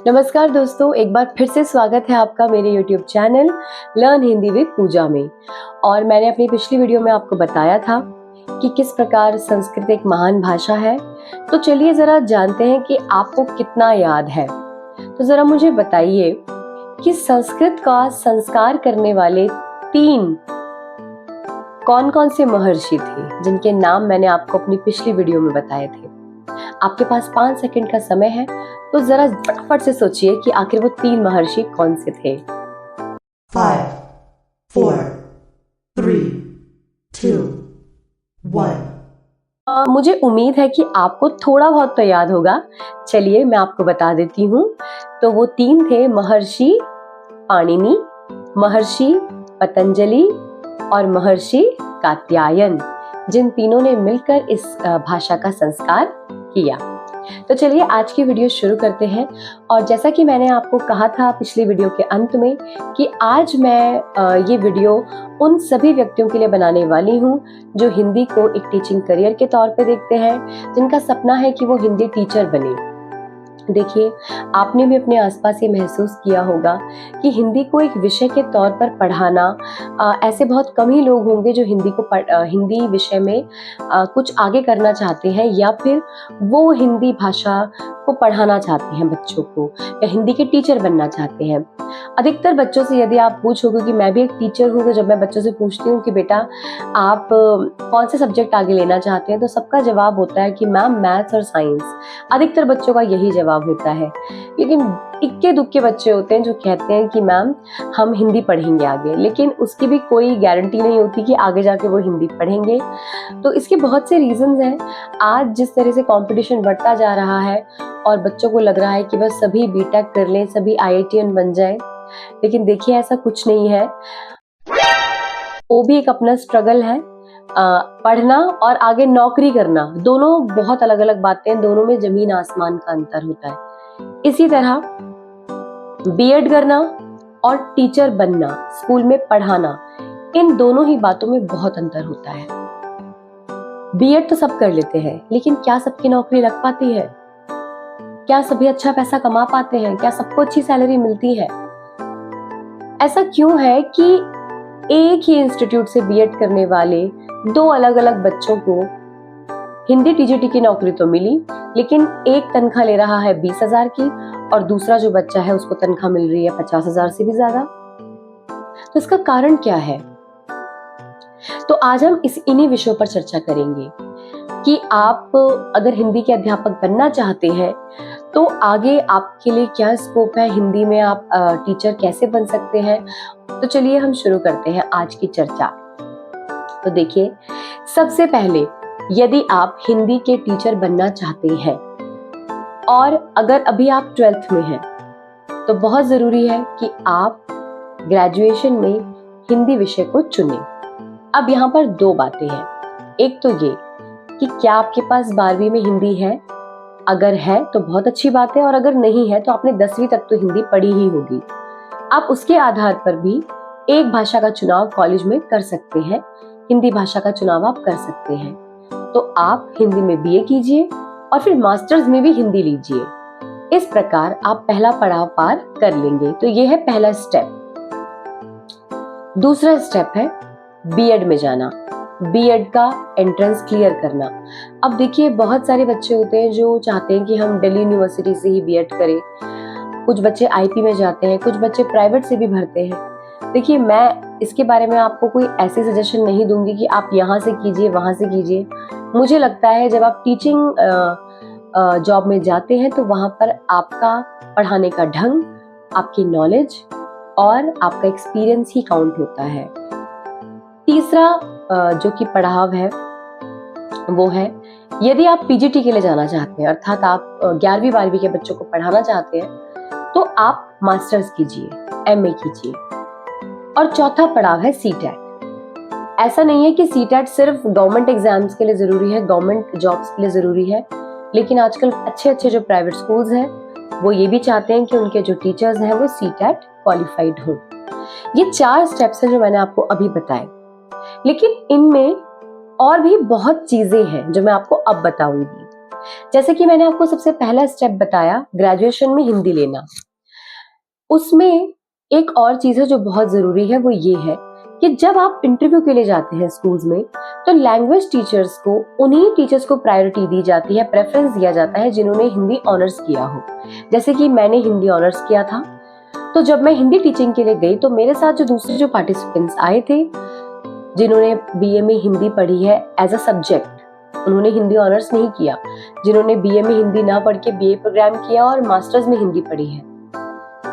नमस्कार दोस्तों, एक बार फिर से स्वागत है आपका मेरे YouTube channel learn Hindi with Pooja में। और मैंने अपनी पिछली वीडियो में आपको बताया था कि किस प्रकार संस्कृत एक महान भाषा है। तो चलिए ज़रा जानते हैं कि आपको कितना याद है। तो ज़रा मुझे बताइए कि संस्कृत का संस्कार करने वाले 3 कौन-कौन से महर्षि थे, जिनके नाम मैंने आपको अपनी पिछली वीडियो में बताए थे। आपके पास 5 सेकंड का समय है, तो जरा फटाफट से सोचिए कि आखिर वो 3 महर्षि कौन से थे। 5, 4, 3, 2, 1। मुझे उम्मीद है कि आपको थोड़ा बहुत तो याद होगा। चलिए मैं आपको बता देती हूँ। तो वो 3 थे महर्षि पाणिनि, महर्षि पतंजलि और महर्षि कात्यायन, जिन तीनों ने मिलकर इस भाषा का संस्कार किया। तो चलिए आज की वीडियो शुरू करते हैं। और जैसा कि मैंने आपको कहा था पिछली वीडियो के अंत में कि आज मैं ये वीडियो उन सभी व्यक्तियों के लिए बनाने वाली हूँ जो हिंदी को एक टीचिंग करियर के तौर पे देखते हैं, जिनका सपना है कि वो हिंदी टीचर बने। देखिए, आपने भी अपने आसपास ये महसूस किया होगा कि हिंदी को एक विषय के तौर पर पढ़ाना, ऐसे बहुत कम ही लोग होंगे जो हिंदी विषय में कुछ आगे करना चाहते हैं या फिर वो हिंदी भाषा को पढ़ाना चाहते हैं बच्चों को, या हिंदी के टीचर बनना चाहते हैं। अधिकतर बच्चों से यदि आप पूछोगे कि मैं भी एक टीचर हूँ, तो जब मैं बच्चों से पूछती हूँ कि बेटा आप कौन से सब्जेक्ट आगे लेना चाहते हैं, तो सबका जवाब होता है कि मैम मैथ्स और साइंस। अधिकतर बच्चों का यही जवाब होता है। लेकिन इक्के दुक्के बच्चे होते हैं जो कहते हैं कि मैम हम हिंदी पढ़ेंगे आगे, लेकिन उसकी भी कोई गारंटी नहीं होती कि आगे जाके वो हिंदी पढ़ेंगे। तो इसके बहुत से रीजंस हैं। आज जिस तरह से कंपटीशन बढ़ता जा रहा है और बच्चों को लग रहा है कि बस सभी बीटेक कर लें, सभी आईआईटीएन बन जाएं, लेकिन देखिए ऐसा कुछ नहीं है। वो भी एक अपना स्ट्रगल है। पढ़ना और आगे नौकरी करना दोनों बहुत अलग अलग बातें हैं, दोनों में जमीन आसमान का अंतर होता है। इसी तरह बीएड करना और टीचर बनना, स्कूल में पढ़ाना, इन दोनों ही बातों में बहुत अंतर होता है। बीएड तो सब कर लेते हैं, लेकिन क्या सबकी नौकरी लग पाती है? क्या सभी अच्छा पैसा कमा पाते हैं? क्या सबको अच्छी सैलरी मिलती है? ऐसा क्यों है कि एक ही इंस्टीट्यूट से बीएड करने वाले 2 अलग अलग बच्चों को हिंदी टीजीटी की नौकरी तो मिली, लेकिन एक तनख्वाह ले रहा है 20,000 की और दूसरा जो बच्चा है उसको तनख्वाह मिल रही है 50,000 से भी ज्यादा। तो इसका कारण क्या है? तो आज हम इन्हीं विषयों पर चर्चा करेंगे कि आप अगर हिंदी के अध्यापक बनना चाहते हैं तो आगे आपके लिए क्या स्कोप है, हिंदी में आप टीचर कैसे बन सकते हैं। तो चलिए हम शुरू करते हैं आज की चर्चा। तो देखिए, सबसे पहले यदि आप हिंदी के टीचर बनना चाहते हैं और अगर अभी आप 12th में हैं, तो बहुत जरूरी है कि आप ग्रेजुएशन में हिंदी विषय को चुनें। अब यहाँ पर 2 बातें हैं। एक तो ये कि क्या आपके पास 12वीं में हिंदी है? अगर है तो बहुत अच्छी बात है, और अगर नहीं है तो आपने 10वीं तक तो हिंदी पढ़ी ही होगी। आप उसके आधार पर भी एक भाषा का चुनाव कॉलेज में कर सकते हैं, हिंदी भाषा का चुनाव आप कर सकते हैं। तो आप हिंदी में बीए कीजिए और फिर मास्टर्स में भी हिंदी लीजिए। इस प्रकार आप पहला पड़ाव पार कर लेंगे। तो ये है पहला स्टेप। दूसरा स्टेप है बीएड में जाना, बीएड का एंट्रेंस क्लियर करना। अब देखिए, बहुत सारे बच्चे होते हैं जो चाहते हैं कि हम दिल्ली यूनिवर्सिटी से ही बीएड करें, कुछ बच्चे आईपी में जाते हैं, कुछ बच्चे प्राइवेट से भी भरते हैं। देखिए, मैं इसके बारे में आपको कोई ऐसी सजेशन नहीं दूंगी कि आप यहाँ से कीजिए वहां से कीजिए। मुझे लगता है जब आप टीचिंग जॉब में जाते हैं तो वहां पर आपका पढ़ाने का ढंग, आपकी नॉलेज और आपका एक्सपीरियंस ही काउंट होता है। तीसरा जो कि पड़ाव है वो है, यदि आप पीजीटी के लिए जाना चाहते हैं, अर्थात आप 11वीं 12वीं के बच्चों को पढ़ाना चाहते हैं, तो आप मास्टर्स कीजिए, एमए कीजिए। और चौथा पड़ाव है सीटेट। ऐसा नहीं है कि सीटेट सिर्फ गवर्नमेंट एग्जाम्स के लिए जरूरी है, गवर्नमेंट जॉब्स के लिए जरूरी है, लेकिन आजकल अच्छे अच्छे जो प्राइवेट स्कूल्स हैं वो ये भी चाहते हैं कि उनके जो टीचर्स हैं वो सीटेट क्वालिफाइड हों। ये 4 स्टेप्स हैं जो मैंने आपको अभी बताए, लेकिन इनमें और भी बहुत चीजें हैं जो मैं आपको अब बताऊंगी। जैसे कि मैंने आपको सबसे पहला स्टेप बताया ग्रेजुएशन में हिंदी लेना, उसमें एक और चीज है जो बहुत जरूरी है, वो ये है कि जब आप इंटरव्यू के लिए जाते हैं स्कूल्स में, तो लैंग्वेज टीचर्स को, उन्हीं टीचर्स को प्रायोरिटी दी जाती है, प्रेफरेंस दिया जाता है जिन्होंने हिंदी ऑनर्स किया हो। जैसे कि मैंने हिंदी ऑनर्स किया था, तो जब मैं हिंदी टीचिंग के लिए गई तो मेरे साथ जो दूसरे जो पार्टिसिपेंट्स आए थे जिन्होंने बीए में हिंदी पढ़ी है एज अ सब्जेक्ट, उन्होंने हिंदी ऑनर्स नहीं किया, जिन्होंने बीए में हिंदी ना पढ़ के बीए प्रोग्राम किया और मास्टर्स में हिंदी पढ़ी है,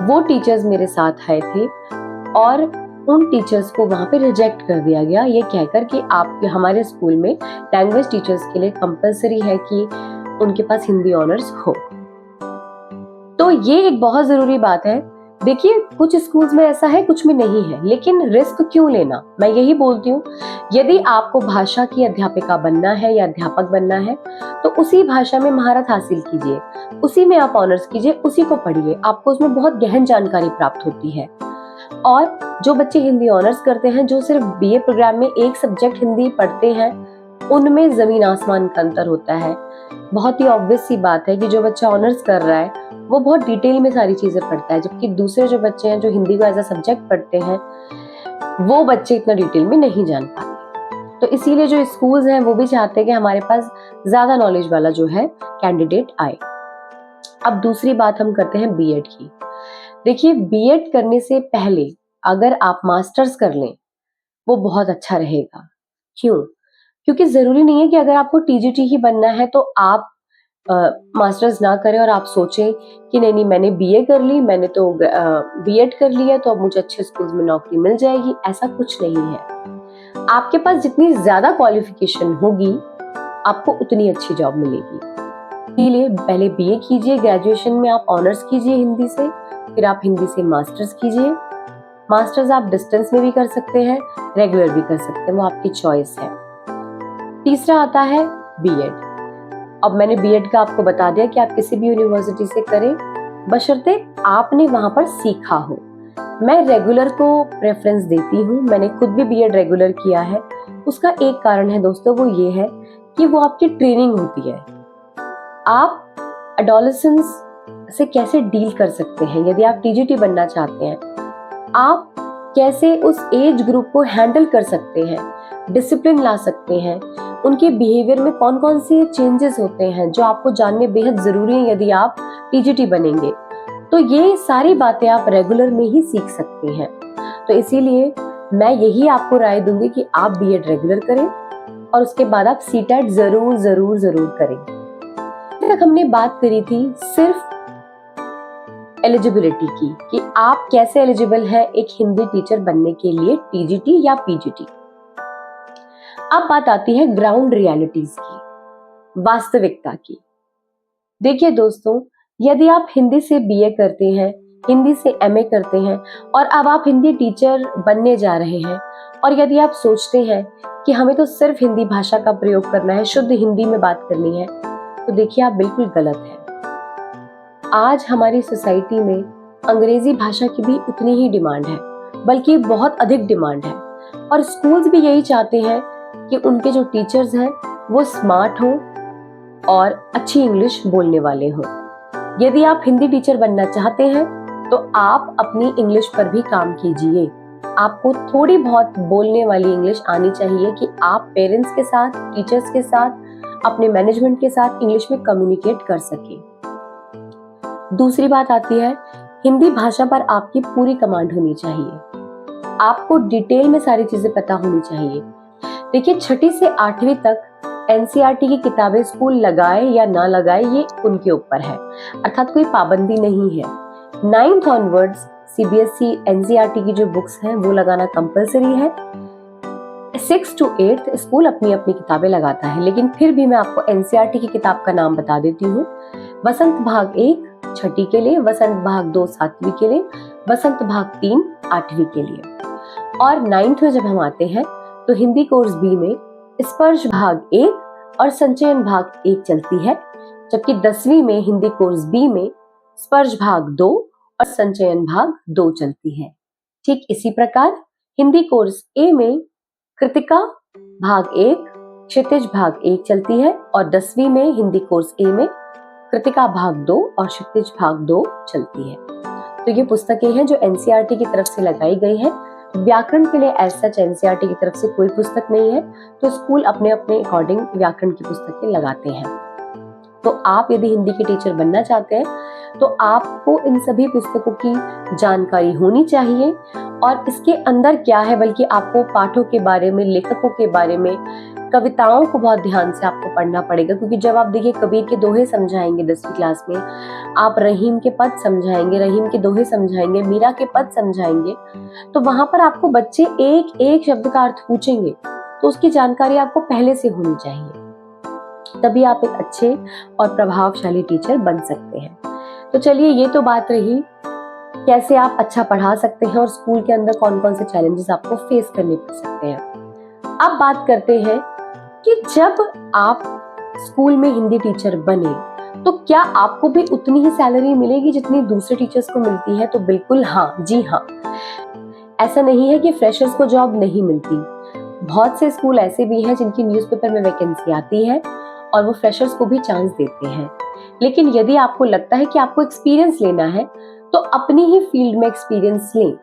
वो टीचर्स मेरे साथ आए थे और उन टीचर्स को वहां पे रिजेक्ट कर दिया गया, ये कहकर कि आप हमारे स्कूल में लैंग्वेज टीचर्स के लिए कंपलसरी है कि उनके पास हिंदी ऑनर्स हो। तो ये एक बहुत जरूरी बात है। देखिए, कुछ स्कूल्स में ऐसा है, कुछ में नहीं है, लेकिन रिस्क क्यों लेना, मैं यही बोलती हूँ। यदि आपको भाषा की अध्यापिका बनना है या अध्यापक बनना है तो उसी भाषा में महारत हासिल कीजिए, उसी में आप ऑनर्स कीजिए, उसी को पढ़िए, आपको उसमें बहुत गहन जानकारी प्राप्त होती है। और जो बच्चे हिंदी ऑनर्स करते हैं, जो सिर्फ बीए प्रोग्राम में एक सब्जेक्ट हिंदी पढ़ते हैं, उनमें जमीन आसमान का अंतर होता है। बहुत ही ऑब्वियस सी बात है कि जो बच्चा ऑनर्स कर रहा है वो बहुत डिटेल में सारी चीजें पढ़ता है, जबकि दूसरे जो बच्चे हैं जो हिंदी को एज अ सब्जेक्ट पढ़ते हैं, वो बच्चे इतना डिटेल में नहीं जान पाते। तो इसीलिए जो स्कूल्स हैं वो भी चाहते हैं कि हमारे पास ज्यादा नॉलेज वाला जो है कैंडिडेट आए। अब दूसरी बात हम करते हैं बीएड की। देखिए, बीएड करने से पहले अगर आप मास्टर्स कर लें वो बहुत अच्छा रहेगा। क्यों? क्योंकि जरूरी नहीं है कि अगर आपको टीजीटी ही बनना है तो आप मास्टर्स ना करें और आप सोचें कि नहीं मैंने बीए कर ली, मैंने तो बीएड कर लिया तो अब मुझे अच्छे स्कूल में नौकरी मिल जाएगी। ऐसा कुछ नहीं है। आपके पास जितनी ज्यादा क्वालिफिकेशन होगी आपको उतनी अच्छी जॉब मिलेगी। इसीलिए पहले बीए कीजिए, ग्रेजुएशन में आप ऑनर्स कीजिए हिंदी से, फिर आप हिंदी से मास्टर्स कीजिए। मास्टर्स आप डिस्टेंस में भी कर सकते हैं, रेगुलर भी कर सकते हैं, वो आपकी चॉइस है। तीसरा आता है बीएड। अब मैंने बीएड का आपको बता दिया कि आप किसी भी यूनिवर्सिटी से करें, बशर्ते आपने वहां पर सीखा हो। मैं रेगुलर को प्रेफरेंस देती हूँ, मैंने खुद भी बीएड रेगुलर किया है। उसका एक कारण है दोस्तों, वो ये है कि वो आपकी ट्रेनिंग होती है। आप एडोलेसेंस से कैसे डील कर सकते हैं, यदि आप टीजीटी बनना चाहते हैं, आप कैसे उस एज ग्रुप को हैंडल कर सकते हैं, डिसिप्लिन ला सकते हैं, उनके बिहेवियर में कौन कौन से चेंजेस होते हैं जो आपको जानने बेहद जरूरी है यदि आप टीजीटी बनेंगे। तो ये सारी बातें आप रेगुलर में ही सीख सकते हैं। तो इसीलिए मैं यही आपको राय दूंगी कि आप बीएड रेगुलर करें और उसके बाद आप सीटेट जरूर जरूर जरूर करें। अभी तक हमने बात करी थी सिर्फ एलिजिबिलिटी की कि आप कैसे एलिजिबल है एक हिंदी टीचर बनने के लिए, टीजीटी या पीजीटी। अब बात आती है ग्राउंड रियलिटीज की, वास्तविकता की। देखिए दोस्तों, यदि आप हिंदी से बीए करते हैं, हिंदी से एमए करते हैं और अब आप हिंदी टीचर बनने जा रहे हैं, और यदि आप सोचते हैं कि हमें तो सिर्फ हिंदी भाषा का प्रयोग करना है, शुद्ध हिंदी में बात करनी है, तो देखिए आप बिल्कुल गलत हैं। आज हमारी सोसाइटी में अंग्रेजी भाषा की भी उतनी ही डिमांड है, बल्कि बहुत अधिक डिमांड है। और स्कूल्स भी यही चाहते हैं कि उनके जो टीचर्स हैं वो स्मार्ट हों और अच्छी इंग्लिश बोलने वाले हों। यदि आप हिंदी टीचर बनना चाहते हैं तो आप अपनी इंग्लिश पर भी काम कीजिए। आपको थोड़ी बहुत बोलने वाली इंग्लिश आनी चाहिए कि आप पेरेंट्स के साथ, टीचर्स के साथ, अपने मैनेजमेंट के साथ इंग्लिश में कम्युनिकेट कर सके। दूसरी बात आती है, हिंदी भाषा पर आपकी पूरी कमांड होनी चाहिए। आपको डिटेल में सारी चीजें पता होनी चाहिए। देखिए, 6ठी से 8वीं तक एनसीईआरटी की किताबें स्कूल लगाए या ना लगाए ये उनके ऊपर है, अर्थात कोई पाबंदी नहीं है। 9th ऑनवर्ड्स सीबीएसई एनसीईआरटी की जो बुक्स हैं वो लगाना कंपलसरी है। 6th to 8th स्कूल अपनी अपनी किताबें लगाता है, लेकिन फिर भी मैं आपको एनसीईआरटी की किताब का नाम बता देती हूँ। वसंत भाग 1 6ठी के लिए, वसंत भाग 2 7वीं के लिए, वसंत भाग 3 8वीं के लिए। और 9th में जब हम आते हैं तो हिंदी कोर्स बी में स्पर्श भाग 1 और संचयन भाग 1 चलती है, जबकि 10वीं में हिंदी कोर्स बी में स्पर्श भाग 2 और संचयन भाग 2 चलती है। ठीक इसी प्रकार हिंदी कोर्स ए में कृतिका भाग 1 क्षितिज भाग 1 चलती है और 10वीं में हिंदी कोर्स ए में कृतिका भाग 2 और क्षितिज भाग 2 चलती है। तो ये पुस्तकें हैं जो एनसीईआरटी की तरफ से लगाई गई हैं। व्याकरण के लिए एज सच एनसीईआरटी की तरफ से कोई पुस्तक नहीं है, तो स्कूल अपने अपने अकॉर्डिंग व्याकरण की पुस्तकें लगाते हैं। तो आप यदि हिंदी के टीचर बनना चाहते हैं तो आपको इन सभी पुस्तकों की जानकारी होनी चाहिए, और इसके अंदर क्या है, बल्कि आपको पाठों के बारे में, लेखकों के बारे में, कविताओं को बहुत ध्यान से आपको पढ़ना पड़ेगा। क्योंकि जब आप देखिए कबीर के दोहे समझाएंगे 10वीं क्लास में, आप रहीम के पद समझाएंगे, रहीम के दोहे समझाएंगे, मीरा के पद समझाएंगे, तो वहां पर आपको बच्चे एक एक शब्द का अर्थ पूछेंगे, तो उसकी जानकारी आपको पहले से होनी चाहिए, तभी आप एक अच्छे और प्रभावशाली टीचर बन सकते हैं। तो चलिए, ये तो बात रही कैसे आप अच्छा पढ़ा सकते हैं और स्कूल के अंदर कौन कौन से चैलेंजेस आपको फेस करने पड़ सकते हैं। अब बात करते हैं कि जब आप स्कूल में हिंदी टीचर बने तो क्या आपको भी उतनी ही सैलरी मिलेगी जितनी दूसरे टीचर्स को मिलती है? तो बिल्कुल हाँ, जी हाँ। ऐसा नहीं है कि फ्रेशर्स को जॉब नहीं मिलती। बहुत से स्कूल ऐसे भी हैं जिनकी न्यूज़पेपर में वैकेंसी आती है और वो फ्रेशर्स को भी चांस देते हैं। लेकिन यदि आपको लगता है कि आपको एक्सपीरियंस लेना है तो अपनी ही फील्ड में एक्सपीरियंस लें।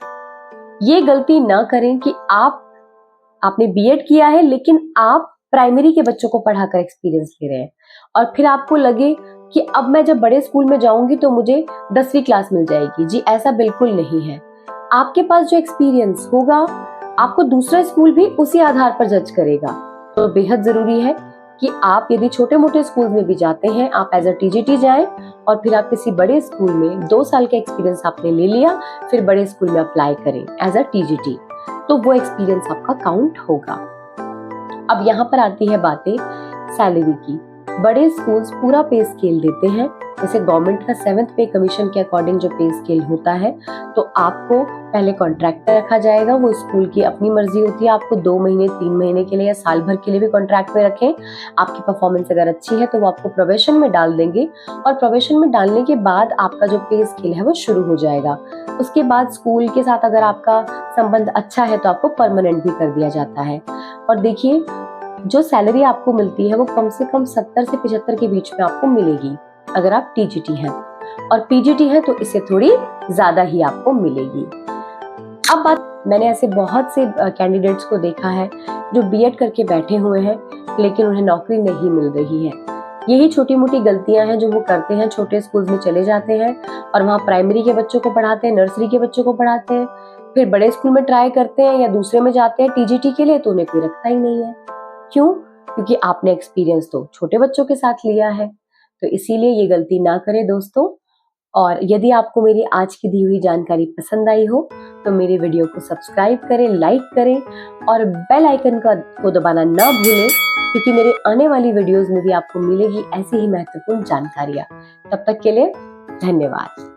ये गलती ना करें कि आपने बीएड किया है लेकिन आप प्राइमरी के बच्चों को पढ़ाकर एक्सपीरियंस ले रहे हैं और फिर आपको लगे कि अब मैं जब बड़े स्कूल में जाऊंगी तो मुझे 10वीं क्लास मिल जाएगी। जी, ऐसा बिल्कुल नहीं है। आपके पास जो एक्सपीरियंस होगा आपको दूसरा स्कूल भी उसी आधार पर जज करेगा। तो बेहद जरूरी है कि आप यदि छोटे मोटे स्कूल में भी जाते हैं, आप एज अ टीजीटी जाएं और फिर आप किसी बड़े स्कूल में 2 साल का एक्सपीरियंस आपने ले लिया, फिर बड़े स्कूल में अप्लाई करें एज अ टीजीटी, तो वो एक्सपीरियंस आपका काउंट होगा। अब यहाँ पर आती है बातें सैलरी की। बड़े स्कूल्स पूरा पे स्केल देते हैं, जैसे गवर्नमेंट का 7th पे कमीशन के अकॉर्डिंग जो पे स्केल होता है, तो आपको पहले कॉन्ट्रैक्ट पे रखा जाएगा। वो स्कूल की अपनी मर्जी होती है, आपको 2 महीने 3 महीने के लिए या साल भर के लिए भी कॉन्ट्रैक्ट में रखें। आपकी परफॉर्मेंस अगर अच्छी है तो वो आपको प्रोबेशन में डाल देंगे और प्रोबेशन में डालने के बाद आपका जो पे स्केल है वो शुरू हो जाएगा। उसके बाद स्कूल के साथ अगर आपका संबंध अच्छा है तो आपको परमानेंट भी कर दिया जाता है। और देखिए, जो सैलरी आपको मिलती है वो कम से कम 70 से 75 के बीच में आपको मिलेगी अगर आप टीजीटी हैं, और पीजीटी है तो इससे थोड़ी ज्यादा ही आपको मिलेगी। अब बात, मैंने ऐसे बहुत से कैंडिडेट्स को देखा है जो बीएड करके बैठे हुए हैं लेकिन उन्हें नौकरी नहीं मिल रही है। यही छोटी मोटी गलतियां हैं जो वो करते हैं। छोटे स्कूल में चले जाते हैं और वहाँ प्राइमरी के बच्चों को पढ़ाते हैं, नर्सरी के बच्चों को पढ़ाते हैं, फिर बड़े स्कूल में ट्राई करते हैं या दूसरे में जाते हैं टीजीटी के लिए, तो उन्हें कोई रखता ही नहीं है। क्यों? क्योंकि आपने एक्सपीरियंस तो छोटे बच्चों के साथ लिया है। तो इसीलिए ये गलती ना करें दोस्तों। और यदि आपको मेरी आज की दी हुई जानकारी पसंद आई हो तो मेरे वीडियो को सब्सक्राइब करें, लाइक करें और बेल आइकन को दबाना ना भूलें, क्योंकि मेरे आने वाली वीडियोस में भी आपको मिलेगी ऐसी ही महत्वपूर्ण जानकारियां। तब तक के लिए धन्यवाद।